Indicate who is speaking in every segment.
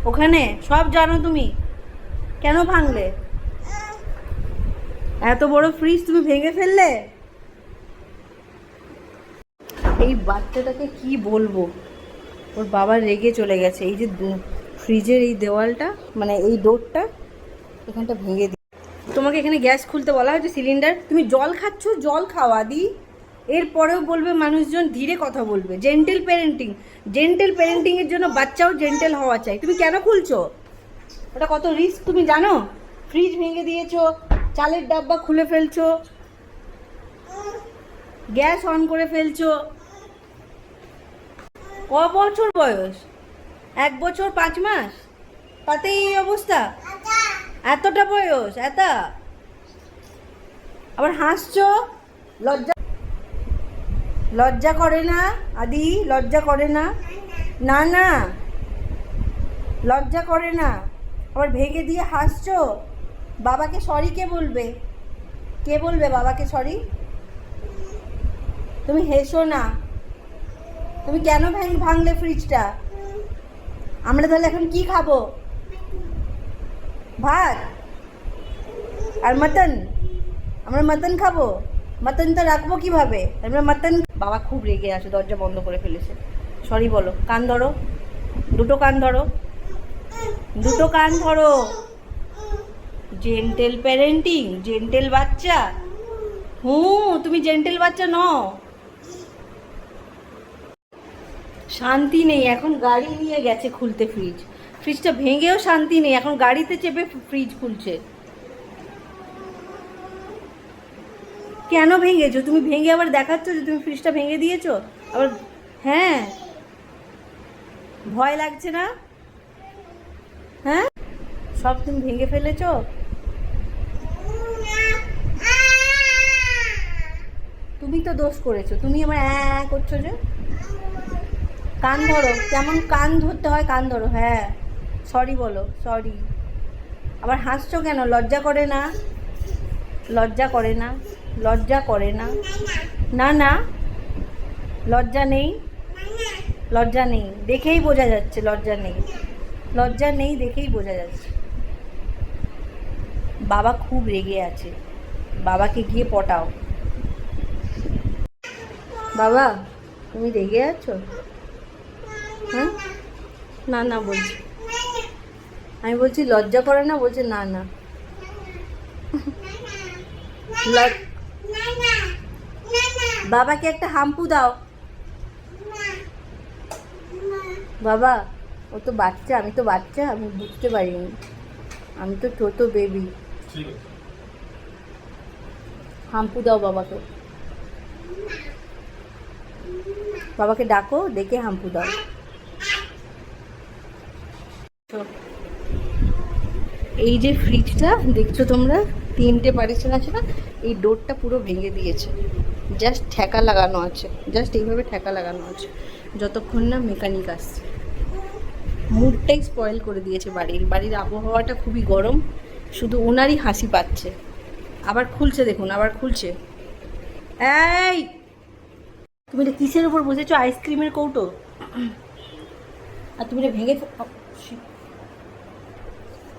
Speaker 1: ওখানে সব জানো তুমি, কেন ভাঙলে? এত বড় ফ্রিজ তুমি ভেঙে ফেললে? এই বাচ্চাটাকে কি বলবো, ওর বাবা রেগে চলে গেছে। এই যে ফ্রিজের এই দেওয়ালটা, মানে এই ডোরটা এখানটা ভেঙে দিই। তোমাকে এখানে গ্যাস খুলতে বলা হয়েছে, সিলিন্ডার। তুমি জল খাচ্ছ, জল খাওয়া দি। এরপরেও বলবে মানুষজন ধীরে কথা বলবে। জেন্টেল প্যারেন্টিং, জেন্টেল প্যারেন্টিংয়ের জন্য বাচ্চাও জেন্টেল হওয়া চাই। তুমি কেন খুলছো? ওটা কত রিস্ক তুমি জানো? ফ্রিজ ভেঙে দিয়েছো, চালের ডাব্বা খুলে ফেলছো, গ্যাস অন করে ফেলছো। ক বছর বয়স? 1 বছর 5 মাস, তাতেই এই অবস্থা? এতটা বয়স, আবার হাসছো? লজ্জা লজ্জা করে না আদি? লজ্জা করে না? না না, লজ্জা করে না? আবার ভেঙে দিয়ে হাসছো? বাবাকে সরি কে বলবে? কে বলবে বাবাকে সরি? তুমি হেসো না। তুমি কেন ভাঙলে ফ্রিজটা? আমরা তাহলে এখন কি খাবো? ভাত আর মাটন? আমরা মাটন খাবো? মাটনটা রাখবো কিভাবে আমরা? মাটন। বাবা খুব রেগে আছে, দরজা বন্ধ করে ফেলেছে। সরি বলো। কান ধরো, দুটো কান ধরো, দুটো কান ধরো। জেন্টেল প্যারেন্টিং, জেন্টেল বাচ্চা। তুমি জেন্টেল বাচ্চা নও। শান্তি নেই, এখন গাড়ি নিয়ে গেছে খুলতে ফ্রিজ। ফ্রিজটা ভেঙেও শান্তি নেই, এখন গাড়িতে চেপে ফ্রিজ খুলছে। কেন ভেঙেছো তুমি? ভেঙে আবার দেখাচ্ছ যে তুমি ফ্রিজটা ভেঙে দিয়েছো আবার। হ্যাঁ, ভয় লাগছে না? হ্যাঁ, সব তুমি ভেঙে ফেলেছো। তুমি তো দোষ করেছো, তুমি আমার করছো যে। কান ধরো, কেমন কান ধরতে হয় কান ধরো। হ্যাঁ, সরি বলো, সরি। আবার হাসছো কেন? লজ্জা করে না? লজ্জা করে না? লজ্জা করে না? না না, লজ্জা নেই? লজ্জা নেই দেখেই বোঝা যাচ্ছে, লজ্জা নেই। লজ্জা নেই দেখেই বোঝা যাচ্ছে। বাবা খুব রেগে আছে, বাবাকে গিয়ে পটাও। বাবা, তুমি রেগে আছো? হ্যাঁ, না না বলছি। আমি বলছি লজ্জা করে না, বলছে না না। বাবাকে একটা হাম্পু দাও। বাবা, ও তো বাচ্চা, আমি তো বাচ্চা, আমি বুঝতে পারিনি, আমি তো ছোট বেবি। হাম্পু দাও বাবাকে। বাবাকে ডাকো, ডেকে হাম্পু দাও। এই যে ফ্রিজটা দেখছো তোমরা, 3টে পার্টিশন আছে না, এই ডোরটা পুরো ভেঙে দিয়েছে। জাস্ট ঠেকা লাগানো আছে, জাস্ট এইভাবে ঠেকা লাগানো আছে, যতক্ষণ না মেকানিক আসছে। মুডটাই স্পয়েল করে দিয়েছে বাড়ির। বাড়ির আবহাওয়াটা খুবই গরম, শুধু ওনারই হাসি পাচ্ছে। আবার খুলছে দেখুন, আবার খুলছে। এই, তুমি এটা কিসের উপর বসেছো? আইসক্রিমের কৌটো। আর তুমি এটা ভেঙে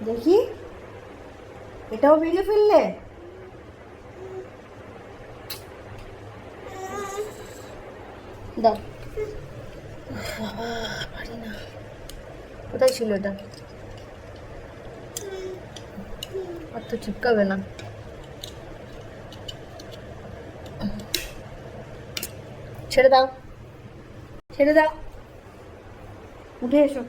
Speaker 1: দেখি, এটাও ভেঙে ফেললে? দাও। বাবা, পারি না। কোথায় ছিল এটা? আর তো চিপকাবে না। ছেড়ে দাও, ছেড়ে দাও, উঠে এসো।